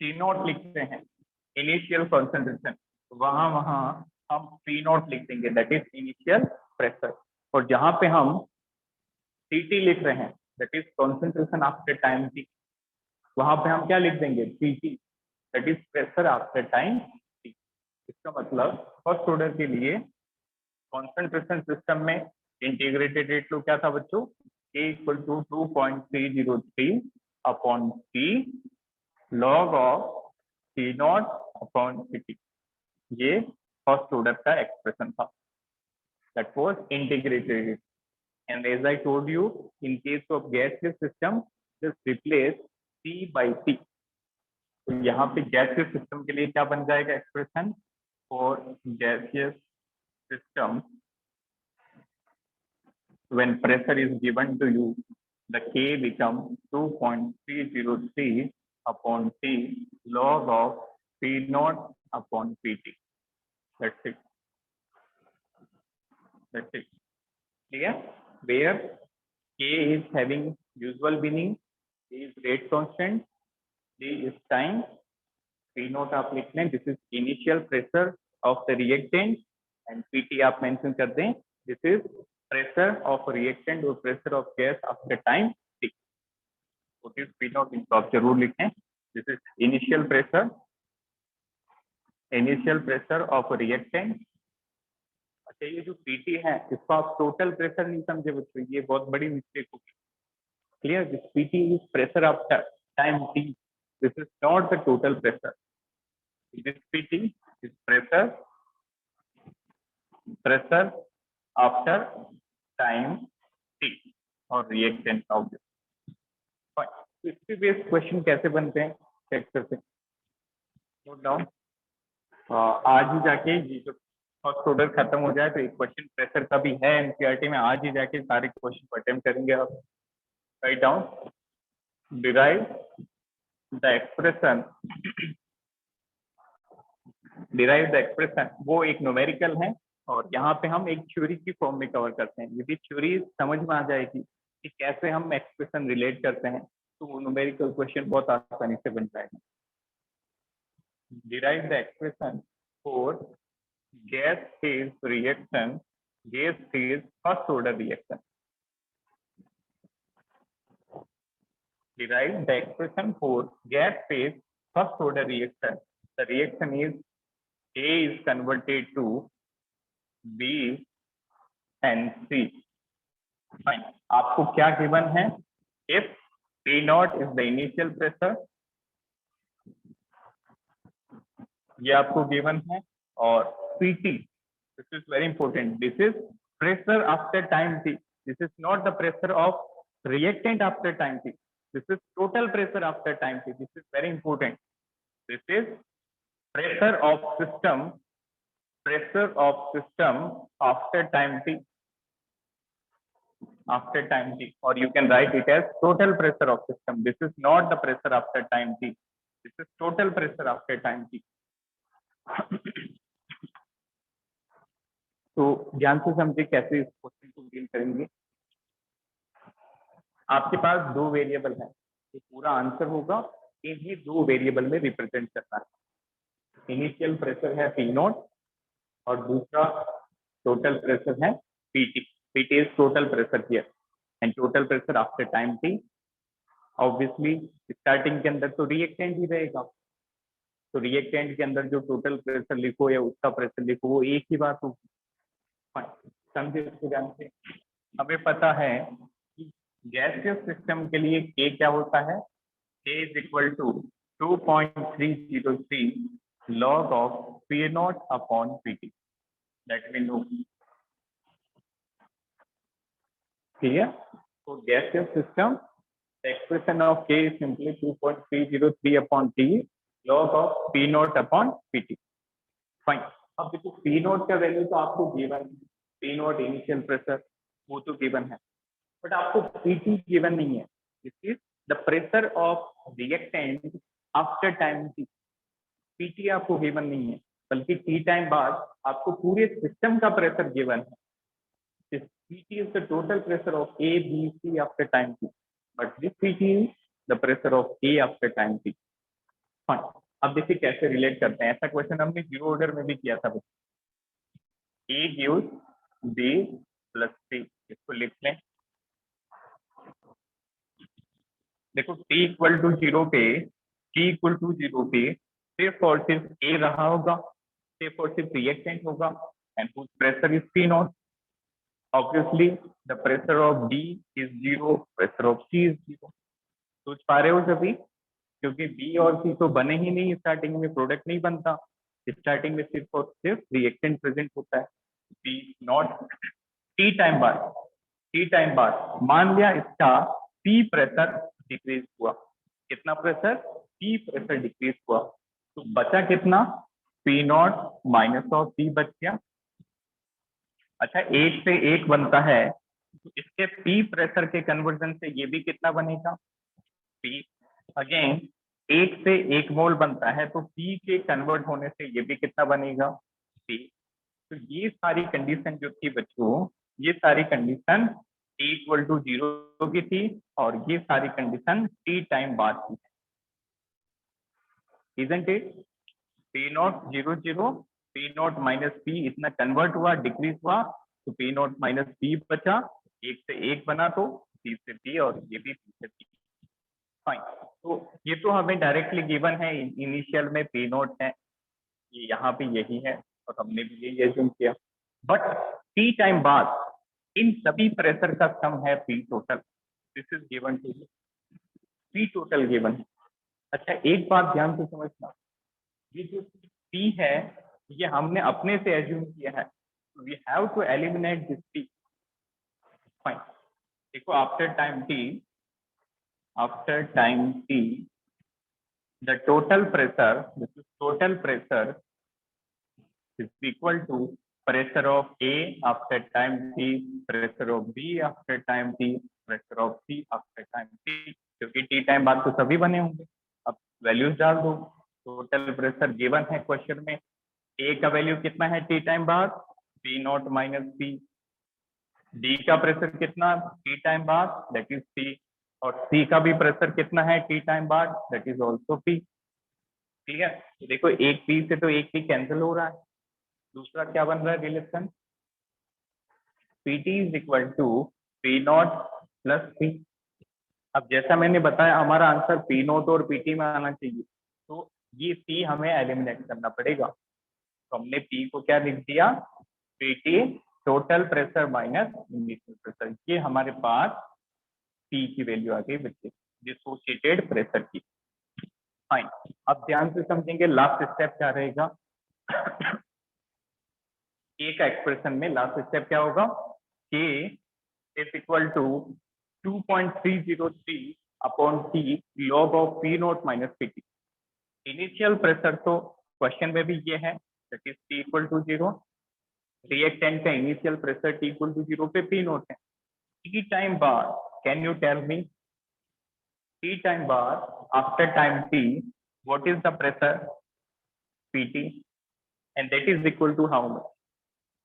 टी नॉट लिखते हैं इनिशियल कॉन्सेंट्रेशन, वहां वहां हम पी नॉट लिख देंगे, दैट इज इनिशियल प्रेशर। और जहां पे हम टीटी लिख रहे हैं, that is concentration after time T, वहां पे हम क्या लिख देंगे? PT, that is pressure after time T. इसका मतलब फर्स्ट ऑर्डर के लिए कॉन्सेंट्रेशन सिस्टम में इंटीग्रेटेड रेट लो क्या था बच्चों? K equal to 2.303 upon T log of P naught upon Pt, ये फर्स्ट ऑर्डर का एक्सप्रेशन था, that was integrated. And as I told you, in case of gaseous system, just replace P by T. तो यहाँ पे gaseous system के लिए क्या बन जाएगा expression? For gaseous system, when pressure is given to you, the K becomes 2.303 upon T log of P naught upon Pt. That's it. That's it. Clear? Where K is having usual meaning, K is rate constant, T is time, P naught आप लिख लें, this is initial pressure of the reactant, and Pt आप mention कर दें, this is pressure of reactant or pressure of gas after time T. What is P naught? इनको आप जरूर लिखें. This is initial pressure of reactant. अच्छा, ये जो Pt है इसको आप टोटल प्रेशर नहीं समझे बच्चों, ये बहुत बड़ी मिस्टेक होगी. Clear? This Pt is pressure after time T. This is not the total pressure. This Pt is pressure after time T और reactant of this. तो इसके बेस्ड क्वेश्चन कैसे बनते हैं चेक करते हैं. Note down. आज ही जाके ये जो फर्स्ट ऑर्डर खत्म हो जाए तो एक क्वेश्चन प्रेशर का भी है एनसीईआरटी में, आज ही जाके सारे क्वेश्चन अटेम्प्ट करेंगे आप. Write down. Derive the expression, वो एक न्यूमेरिकल है और यहाँ पे हम एक थ्योरी की फॉर्म में कवर करते हैं. यदि थ्योरी समझ में आ जाएगी कि कैसे हम एक्सप्रेशन रिलेट करते हैं तो वो न्यूमेरिकल क्वेश्चन बहुत आसानी से बन जाएगा. Derive the expression for gas phase reaction, gas phase first order reaction. Derive the expression for gas phase first order reaction. The reaction is A is converted to B and C. Fine. आपको क्या given है? If P naught is the initial pressure, ये आपको given है, और Pt, this is very important. This is pressure after time T. This is not the pressure of reactant after time T. This is total pressure after time T. This is very important. This is pressure of system after time T. After time T, or you can write it as total pressure of system. This is not the pressure after time T. This is total pressure after time T. तो ध्यान से समझिए कैसे इस क्वेश्चन को डील करेंगे. आपके पास दो वेरिएबल है, ये पूरा आंसर होगा इन्हीं दो वेरिएबल में रिप्रेजेंट करना है. इनिशियल प्रेशर है P नॉट और दूसरा टोटल प्रेशर है Pt. Pt is total pressure here and total pressure after time T. Obviously starting के अंदर तो रिएक्टेंट ही रहेगा, तो रिएक्टेंट के अंदर जो टोटल प्रेशर लिखो या उसका प्रेशर लिखो वो एक ही बात होगी. समझे इसको ध्यान से. हमें पता है गैसियस सिस्टम के लिए K क्या होता है? K is equal to 2.303 log of P naught upon Pt. That we know. Clear? So gaseous system, the expression of K is simply 2.303 upon T log of P naught upon Pt. Fine. अब देखो P naught का वैल्यू तो आपको गिवन है, P naught इनिशियल प्रेशर वो तो गिवन है, बट आपको Pt गिवन नहीं है. This is the pressure of reactant after time T. Pt आपको गिवन नहीं है, बल्कि T टाइम बाद आपको पूरे सिस्टम का प्रेशर गिवन है. Pt is the total pressure of A, B, C after time T, but this Pt is the pressure of A after time T. Fine. अब देखिए कैसे रिलेट करते हैं. ऐसा क्वेश्चन हमने जीरो ऑर्डर में भी किया था. A gives B plus C. इसको लिख लें. देखो T इक्वल टू जीरो पे सिर्फ और सिर्फ A रहा होगा, सिर्फ और सिर्फ रिएक्टेंट होगा, and whose pressure is P naught. Obviously the pressure of B is zero, pressure of C is zero. सोच पा रहे हो सभी? क्योंकि बी और सी तो बने ही नहीं, स्टार्टिंग में प्रोडक्ट नहीं बनता, स्टार्टिंग में सिर्फ और सिर्फ रिएक्टेंट प्रेजेंट होता है। बी नॉट टी टाइम बाद मान लिया इसका पी प्रेशर डिक्रीज हुआ, कितना प्रेशर, पी प्रेशर डिक्रीज हुआ, तो बचा कितना, P naught minus of P बच गया। अच्छा, एक से एक बनता है तो इसके पी प्रेशर के कन्वर्जन से ये भी कितना बनेगा, पी। अगेन एक से एक मोल बनता है तो पी के कन्वर्ट होने से ये भी कितना बनेगा, पी। तो ये सारी कंडीशन जो थी बच्चों, ये सारी कंडीशन टी इक्वल टू 0 की थी और ये सारी कंडीशन टी टाइम बाद की, isn't it. P not 0 0, P naught minus P इतना कन्वर्ट हुआ, डिक्रीज हुआ, तो पी नॉट माइनस पी बचा, एक से एक बना तो पी से पी और ये भी पी से पी। फाइन, तो ये तो हमें डायरेक्टली गिवन है, इनिशियल में पी नॉट है, ये यहाँ पे यही है और हमने भी यही एज्यूम किया। बट टी टाइम बाद इन सभी प्रेशर का सम है P total, this is given to you, P total given है। अच्छा, एक बात ध्यान से समझना, ये जो पी है ये हमने अपने से एज्यूम किया है, we have to eliminate this P. Fine, देखो after time T the total pressure, this is total pressure is equal to pressure of A after time t, pressure of B after time t, pressure of C after time t, क्योंकि टी टाइम बाद तो सभी बने होंगे। अब वैल्यूज डाल दो, टोटल प्रेशर गिवन है क्वेश्चन में, ए का वैल्यू कितना है टी टाइम बाद, P naught minus P, D का प्रेशर कितना टी टाइम बाद, दैट इज पी, और सी का भी प्रेशर कितना है टी टाइम बाद, दैट इज ऑल्सो पी। ठीक है, तो देखो एक पी से तो एक पी कैंसिल हो रहा है, दूसरा क्या बन रहा है relation, PT is equal to P naught plus P. अब जैसा मैंने बताया हमारा आंसर पी नॉट और पीटी में आना चाहिए, तो ये पी हमें एलिमिनेट करना पड़ेगा, तो हमने पी को क्या लिख दिया, PT total pressure minus initial pressure, ये हमारे पास पी की वैल्यू आ गई बच्चे, डिसोसिएटेड प्रेशर की। फाइन, अब ध्यान से समझेंगे लास्ट स्टेप क्या रहेगा। के का एक्सप्रेशन में लास्ट स्टेप क्या होगा, K is equal to 2.303 upon T log of P naught minus P T. Initial pressure तो क्वेश्चन में भी ये है, that is T equal to 0, reactant का initial pressure T equal to 0 पे पी नॉट है। टी टाइम बाद can you tell me, T time बाद after time T what is the pressure pt and that is equal to how much,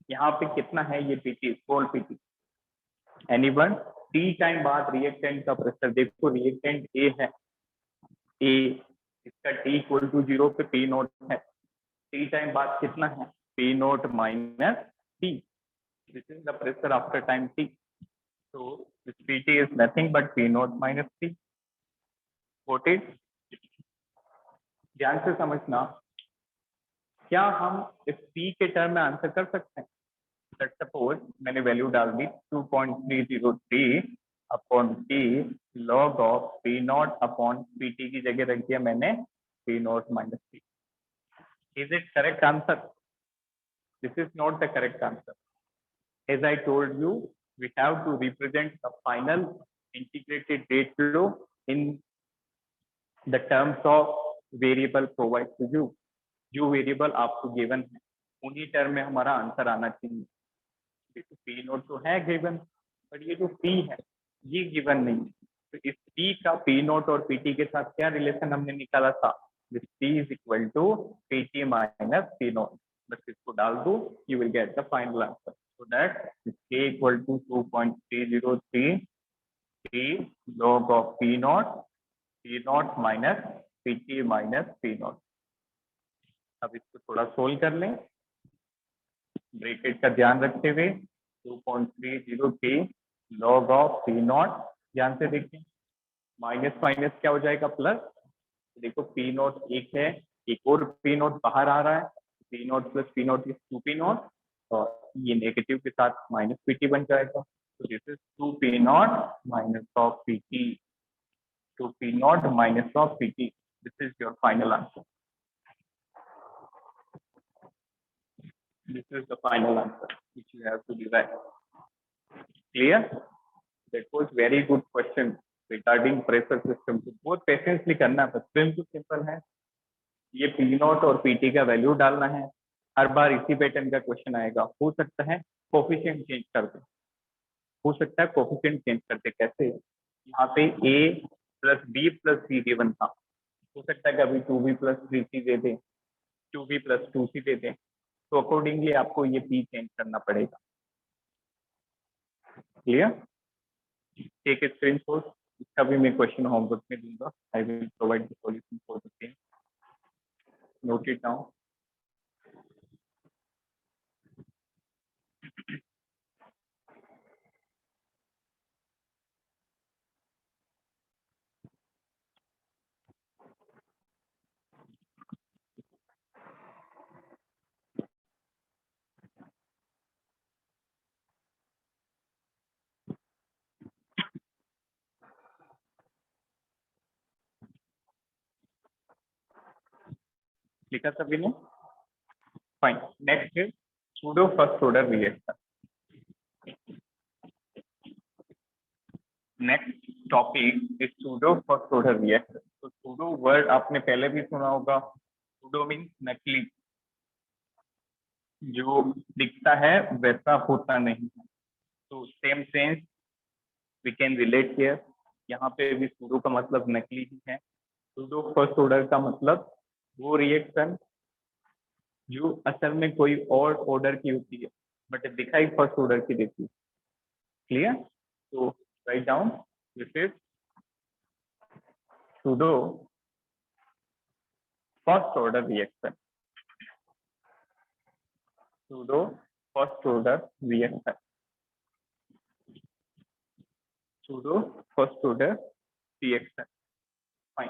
यहाँ पे कितना है ये pt, small pt, anyone. T time बाद रिएक्टेंट का प्रेशर देखो, रिएक्टेंट ए है, ए इसका टी इक्वल टू 0 पे पी नॉट है, टी टाइम बाद कितना है P naught minus T, this is the pressure after time T, so this pt is nothing but p naught minus t, what is, ध्यान से समझना, क्या हम इस p के टर्म में आंसर कर सकते हैं, सपोज मैंने वैल्यू डाल दी 2.303 upon T log of P naught upon P T की जगह रख दिया मैंने P naught minus T, is it correct answer, this is not the correct answer, as I told you we have to represent the final integrated rate flow in the terms of variable provide to you, जो वेरिएबल आपको गिवन है उन्हीं टर्म में हमारा आंसर आना चाहिए। तो पी नोट तो है गिवन, पर ये जो पी है ये गिवन नहीं है, तो इस पी का पी नोट और पीटी के साथ क्या रिलेशन हमने निकाला था, this P is equal to PT minus P naught, बस इसको डाल दो, you will get the final answer, so that k equal to 2.303 log of P naught minus PT minus P naught. अब इसको थोड़ा सोल्व कर लें, ब्रैकेट का ध्यान रखते हुए 2.30 log ऑफ पी नॉट, ध्यान से देखिए, माइनस माइनस क्या हो जाएगा प्लस, देखो पी नॉट एक है, एक और पी नॉट बाहर आ रहा है, P naught plus P not is 2 P naught, और ये नेगेटिव के साथ माइनस पीटी बन जाएगा, तो this is 2 P naught minus of PT, 2 P naught minus of PT, This is your final answer. This is the final answer which you have to derive. Clear? That was very good question regarding pressure system. बहुत पेशेंसली करना है, बस बिल्कुल सिंपल है. ये पी नॉट और पीटी का वैल्यू डालना है. हर बार इसी पैटर्न का क्वेश्चन आएगा. हो सकता है कोफिशिएंट चेंज कर दे, हो सकता है कोफिशिएंट चेंज करते. कैसे? यहाँ पे a plus B plus C given था, हो सकता है कभी 2b प्लस 3c दे दे, 2b प्लस 2c दे दे. तो अकॉर्डिंगली आपको ये p चेंज करना पड़ेगा. क्लियर? Take a screenshot. इसका भी मैं क्वेश्चन होमवर्क में दूंगा. I will provide the solution for the same. Note it down. लिखा सभी ने? फाइन. नेक्स्ट है pseudo first order reaction. Next topic is pseudo first order reaction. तो सूडो वर्ड आपने पहले भी सुना होगा. सूडो मीन्स नकली, जो दिखता है वैसा होता नहीं. तो same sense we can relate here. यहाँ पे भी सूडो का मतलब नकली ही है. सूडो फर्स्ट ऑर्डर का मतलब वो रिएक्शन जो असल में कोई और ऑर्डर की होती है बट दिखाई फर्स्ट ऑर्डर की देती है. क्लियर? तो write down. This is pseudo first order reaction. Pseudo first order reaction. Pseudo first order reaction. Fine.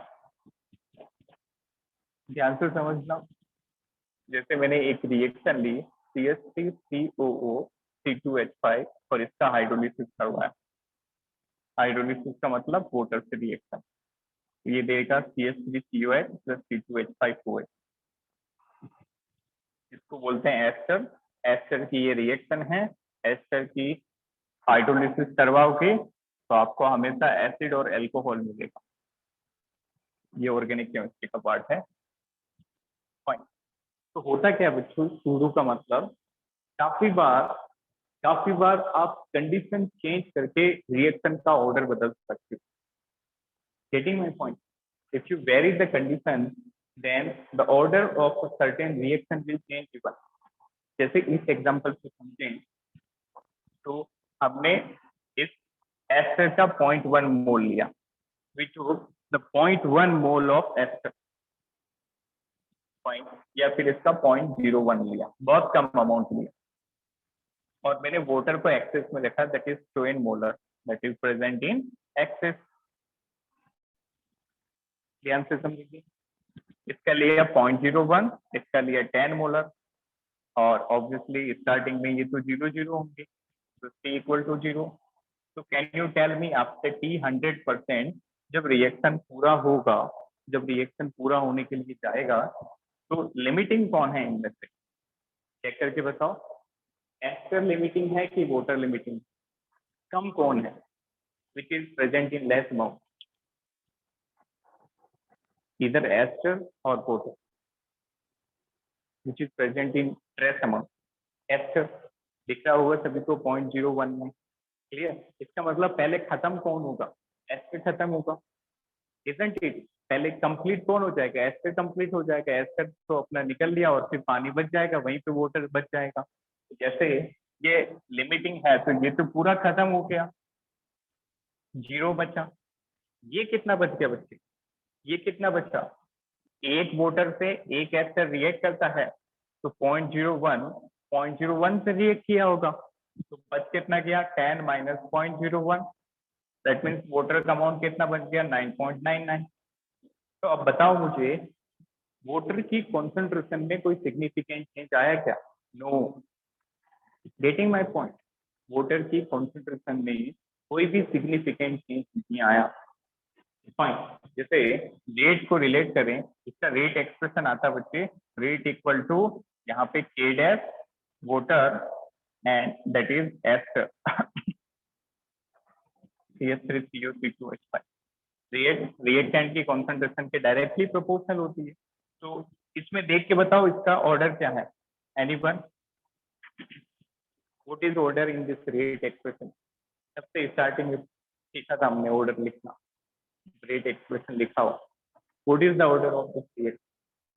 ध्यान से समझना. जैसे मैंने एक रिएक्शन ली CH3COO C2H5 और इसका हाइड्रोलिसिस करवाया. हाइड्रोलिसिस का मतलब वाटर से रिएक्शन. ये देगा CH3COH प्लस C2H5OH. इसको बोलते हैं एस्टर. एस्टर की ये रिएक्शन है. एस्टर की हाइड्रोलिसिस करवाओगे तो आपको हमेशा एसिड और एल्कोहल मिलेगा. ये ऑर्गेनिक केमिस्ट्री का पार्ट है. फाइन. तो होता क्या है बच्चों, सूडो का मतलब काफी बार आप कंडीशन चेंज करके रिएक्शन का ऑर्डर बदल सकते हो. Getting my point? If you vary the condition then the order of a certain reaction will change even. जैसे इस एग्जांपल से समझें तो हमने इस एस्टर का 0.1 मोल लिया. We took the 0.1 mole of ester point, या फिर इसका 0.01 लिया. बहुत कम अमाउंट लिया और मैंने वाटर को एक्सेस में रखा. That is 2 molar, that is present in excess. ध्यान से समझिए. इसका लिया 0.01, इसका लिया 10 मोलर और ऑब्वियसली स्टार्टिंग में ये तो 0 होंगे. तो T इक्वल टू 0. तो can you tell me after T 100% जब रिएक्शन पूरा होगा, जब रिएक्शन पूरा होने के लिए जाएगा तो लिमिटिंग कौन है इनमें से? चेक करके बताओ. एस्टर लिमिटिंग है कि वाटर लिमिटिंग? कम कौन है? Which is present in less amount? इधर एस्टर और water. Which is present in trace amount? Ester. दिख रहा होगा सभी को 0.01 में. क्लियर? इसका मतलब पहले खत्म कौन होगा? एस्टर खत्म होगा. Isn't it? पहले कंप्लीट कौन हो जाएगा? एस्टर कंप्लीट हो जाएगा. एस्टर तो अपना निकल लिया और फिर पानी बच जाएगा, वहीं पे वाटर बच जाएगा. जैसे ये लिमिटिंग है तो ये तो पूरा खत्म हो गया, 0 बचा. ये कितना बच गया बच्चे? ये कितना बचा? एक वाटर से एक एस्टर रिएक्ट करता है तो 0.01 से रिएक्ट किया होगा. तो बच कितना गया? 10 माइनस 0.01. दैट मीन्स वाटर का अमाउंट कितना बच गया? 9.99. तो अब बताओ मुझे, वाटर की कॉन्सेंट्रेशन में कोई सिग्निफिकेंट चेंज आया क्या? No. Getting my point? Water की कॉन्सेंट्रेशन में कोई भी सिग्निफिकेंट चेंज नहीं आया. फाइन, जैसे रेट को रिलेट करें, इसका रेट एक्सप्रेशन आता है बच्चे, रेट इक्वल टू यहाँ पे K dash water and that is ester CH3CO3 2H5। Reactant की कॉन्सेंट्रेशन के डायरेक्टली प्रोपोर्शनल होती है। तो इसमें देख के बताओ इसका ऑर्डर क्या है, anyone? What is order in this rate expression? सबसे स्टार्टिंग में सीखा था हमने ऑर्डर लिखना, रेट एक्सप्रेशन लिखा हो, what is the order of this rate,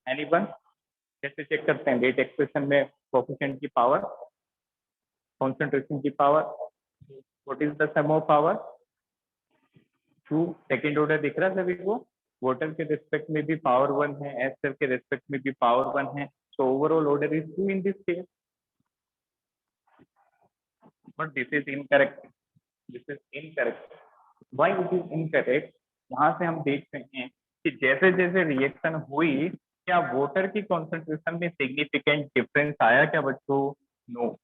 anyone? कैसे चेक करते हैं रेट एक्सप्रेशन में? कोफिशिएंट की पावर, कॉन्सेंट्रेशन की power, what is the sum of power? 2। Second order दिख रहा है सभी को? वाटर के रिस्पेक्ट में भी पावर 1 है, एस्टर के रिस्पेक्ट में भी पावर 1 है, so overall order is 2 in this case. But this is incorrect, this is incorrect. Why it is incorrect? यहाँ से हम देख रहे हैं कि जैसे जैसे रिएक्शन हुई, क्या वाटर की कॉन्सेंट्रेशन में सिग्निफिकेंट डिफरेंस आया क्या बच्चों? No,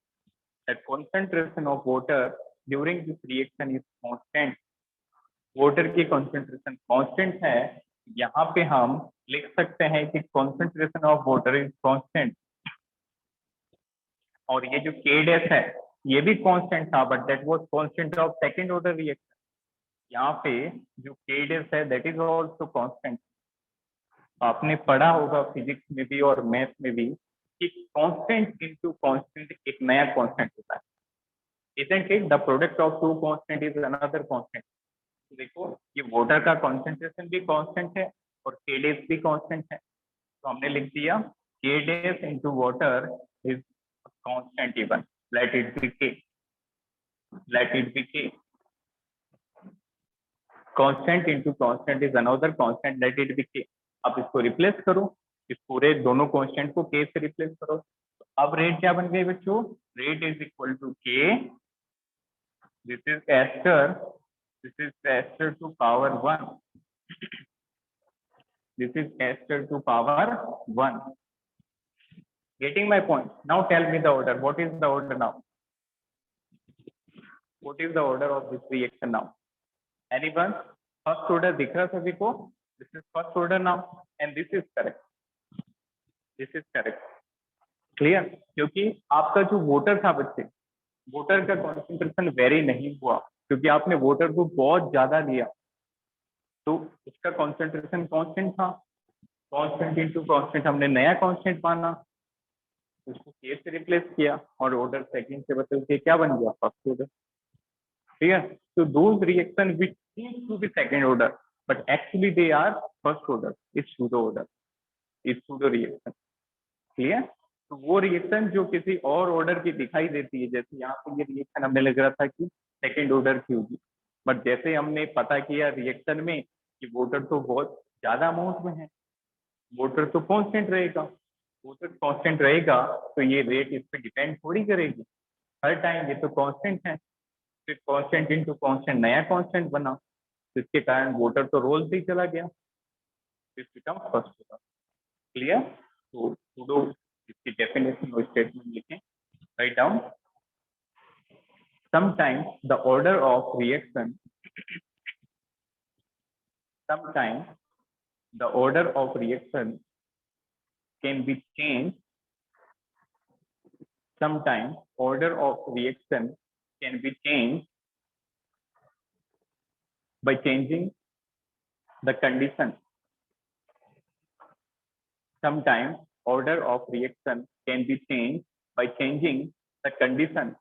the concentration of water during this reaction is constant. Water की कॉन्सेंट्रेशन कांस्टेंट है, यहाँ पे हम लिख सकते हैं कि concentration of water is constant. और ये जो के डैश है ये भी कांस्टेंट था, but that was constant of second order reaction. यहाँ पे जो के डैश है दैट इज आल्सो कांस्टेंट। आपने पढ़ा होगा फिजिक्स में भी और मैथ में भी कि कांस्टेंट इनटू कांस्टेंट एक नया कांस्टेंट होता है, isn't it? The product of two constant is another constant। देखो ये वाटर का कॉन्सेंट्रेशन भी कांस्टेंट है और के डैश भी कांस्टेंट है, तो हमने लिख दिया के dash into water is constant even, let it be के, लेट इट बी के। Constant into constant is another constant, let it be के। अब इसको रिप्लेस करो, इस पूरे दोनों कांस्टेंट को के से रिप्लेस करो, तो अब रेट क्या बन गई बच्चों? Rate is equal to k, this is ester, this is ester to power 1, this is Esther to power 1। Getting my point? Now tell me the order. What is the order now? What is the order of this reaction now? Anyone? First order दिख रहा सभी को? This is first order now, and this is correct. This is correct. Clear? क्योंकि आपका जो वोटर था बच्चे, वोटर का कॉन्सेंट्रेशन वेरी नहीं हुआ, क्योंकि आपने वोटर को बहुत ज्यादा लिया, तो उसका कॉन्सेंट्रेशन कांस्टेंट था। कांस्टेंट इनटू कांस्टेंट हमने नया कांस्टेंट माना, उसको के से रिप्लेस किया और ऑर्डर सेकंड से बदल के क्या बन गया? First order. ठीक है, तो those reaction which seems to be second order but actually they are first order is pseudo order, is pseudo reaction. Clear? तो वो रिएक्शन जो किसी और ऑर्डर की दिखाई देती है, जैसे यहाँ पे ये रिएक्शन हमें लग रहा था कि सेकंड ऑर्डर की होगी, बट जैसे हमने पता किया रिएक्शन में कि वोटर तो बहुत ज्यादा अमाउंट में है, वोटर तो कांस्टेंट रहेगा, वोटर कांस्टेंट रहेगा तो ये रेट इस पे डिपेंड थोड़ी करेगी हर टाइम, ये तो कांस्टेंट है, फिर कांस्टेंट इनटू कांस्टेंट नया कांस्टेंट बना, तो इसके कारण वोटर तो रोल से ही चला गया, this become first order. Clear? तो सूडो इसकी डेफिनेशन और स्टेटमेंट लिखें, write down. Sometimes the order of reaction, sometimes the order of reaction can be changed, sometimes order of reaction can be changed by changing the condition. Sometimes order of reaction can be changed by changing the condition.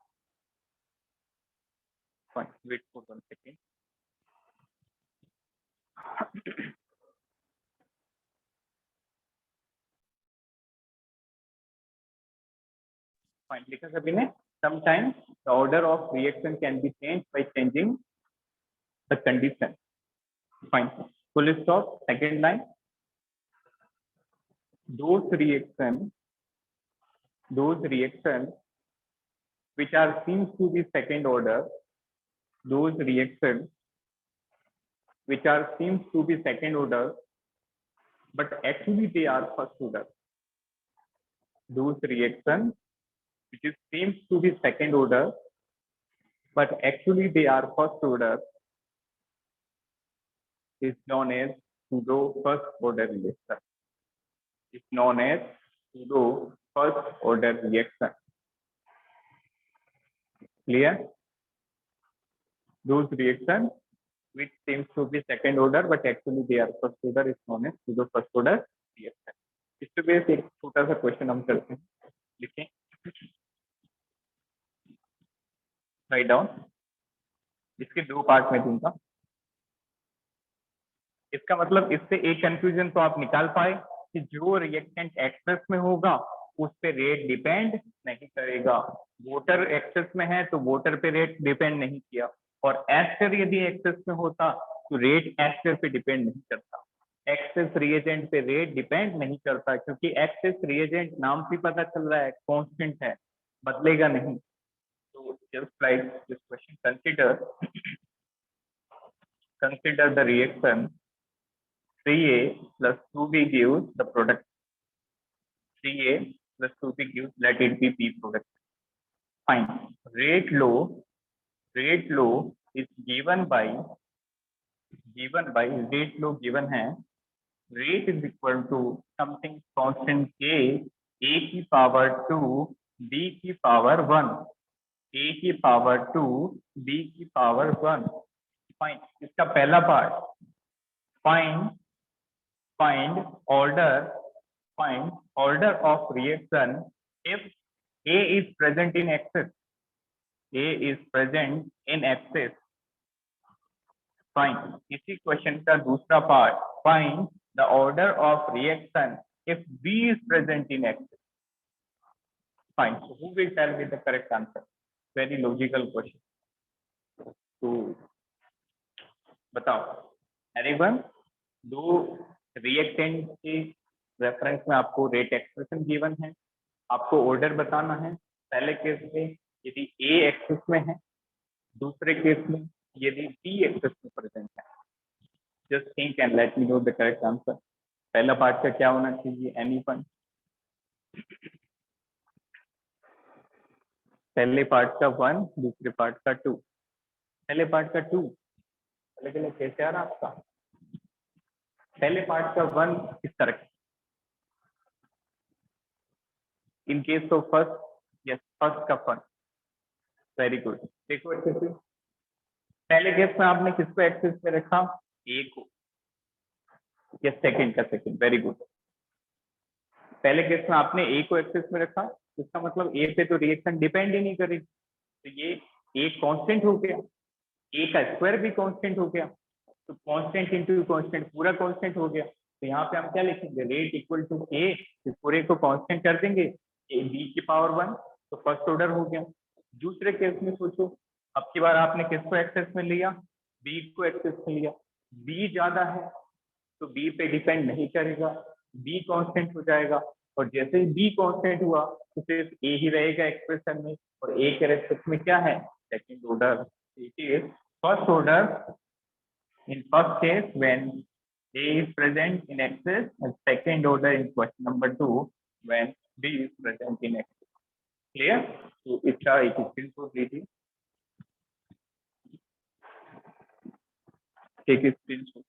Fine, wait for 1 second. Fine, लिखा सभी ने? Sometimes the order of reaction can be changed by changing the condition. Fine, full stop, second line. Those reactions which are seems to be second order, those reactions which are seems to be second order but actually they are first order, those reactions which is seems to be second order but actually they are first order, is known as pseudo first order reaction. Is known as pseudo first order reaction. Clear? Those reactions which seems to be second order but actually they are first order is known as pseudo first order reaction. इसके बेस एक छोटा सा क्वेश्चन हम करते हैं, लिखें, राइट डाउन. इसके दो पार्ट में दूंगा. इसका मतलब इससे एक कंफ्यूजन तो आप निकाल पाए कि जो रिएक्टेंट एक्सेस में होगा उस पे रेट डिपेंड नहीं करेगा. वोटर एक्सेस में है तो वोटर पे रेट डिपेंड नहीं किया, और एस्टर यदि एक्सेस में होता तो रेट एस्टर पे डिपेंड नहीं करता. एक्सेस रिएजेंट पे रेट डिपेंड नहीं करता क्योंकि एक्सेस रिएजेंट नाम से पता चल रहा है कांस्टेंट है, बदलेगा नहीं. तो just like this question, consider the reaction 3A plus 2B gives the product. 3A plus 2B gives, let it be P product. Fine. Rate law is given by rate law given है, rate is equal to something constant K, A की power 2, B की power 1, A की power 2, B की power 1. Fine. इसका पहला part, find order of reaction if A is present in excess. A is present in excess. Fine. इसी क्वेश्चन का दूसरा part, find the order of reaction if B is present in excess. Fine. So who will tell me the correct answer? Very logical question. तो बताओ, एनीवन? दो रिएक्टेंट के रेफरेंस में आपको रेट एक्सप्रेशन गिवन है, आपको ऑर्डर बताना है. पहले केस में यदि ए एक्सेस में है, दूसरे केस में यदि बी एक्सेस में प्रेजेंट है. Just think and let me know the correct answer. पहला पार्ट का क्या होना चाहिए? एनीवन? पहले पार्ट का 1, दूसरे पार्ट का 2. पहले पार्ट का 2 अलग अलग कैसे आ रहा आपका? पहले पार्ट का 1 इस तरह. In case of first, yes, first का 1. Very good. देखो अच्छे से, पहले केस में आपने किसको एक्सेस में रखा? ए को. यस, सेकंड का सेकंड. Very good. पहले केस में आपने ए को एक्सेस में रखा, इसका मतलब ए पे तो रिएक्शन डिपेंड ही नहीं करेगी. तो ये ए कांस्टेंट हो गया, ए का स्क्वायर भी कांस्टेंट हो गया, तो कांस्टेंट इंटू कांस्टेंट पूरा कांस्टेंट हो गया. तो यहाँ पे हम क्या लिखेंगे? रेट इक्वल टू ए, इस पूरे को कांस्टेंट कर देंगे, ए बी की पावर 1, तो फर्स्ट ऑर्डर हो गया. दूसरे केस में सोचो, अब की बार आपने किसको एक्सेस में लिया? बी को एक्सेस में लिया. बी ज्यादा है तो बी पे डिपेंड नहीं करेगा, बी कांस्टेंट हो जाएगा, और जैसे ही बी कांस्टेंट हुआ तो सिर्फ ए ही रहेगा एक्सप्रेशन में, और ए के रेस्पेक्ट में क्या है? Second order. It is first order in first case when A is present in excess, and second order in question number 2 when B is present in excess. Clear? So इसका एक स्क्रीनशॉट लीजिए, एक स्क्रीनशॉट.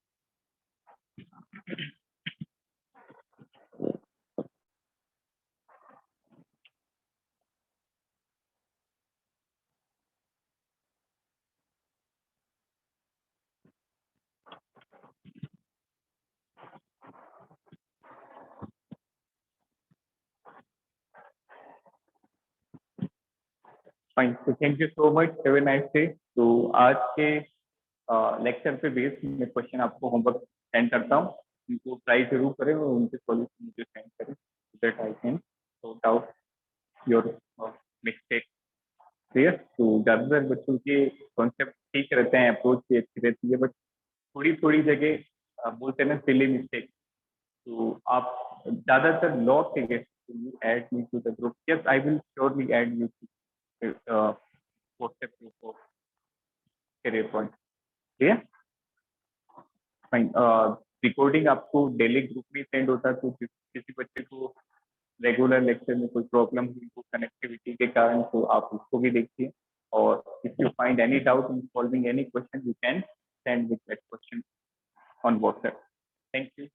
फाइन. तो thank you so much. Have a nice day. तो आज के लेक्चर पे बेस में क्वेश्चन आपको होमवर्क सेंड करता हूँ, उनको ट्राई जरूर करें और उनके सॉल्यूशन मुझे सेंड करें, that I can sort out your mistake. Clear? तो ज्यादातर बच्चों के कॉन्सेप्ट ठीक रहते हैं, अप्रोच भी अच्छी रहती है, बट थोड़ी थोड़ी जगह बोलते हैं ना सिली मिस्टेक. तो आप ज्यादातर लॉग के गेस्ट you add me to the group. Yes, I will surely add you to WhatsApp group of Career Point. ठीक है? फाइन. रिकॉर्डिंग आपको डेली ग्रुप में सेंड होता है, तो किसी बच्चे को रेगुलर लेक्चर में कोई प्रॉब्लम हुई हो कनेक्टिविटी के कारण, तो आप उसको भी देखिए, और if you find any doubt in solving any question you can send with that question. on WhatsApp. Thank you.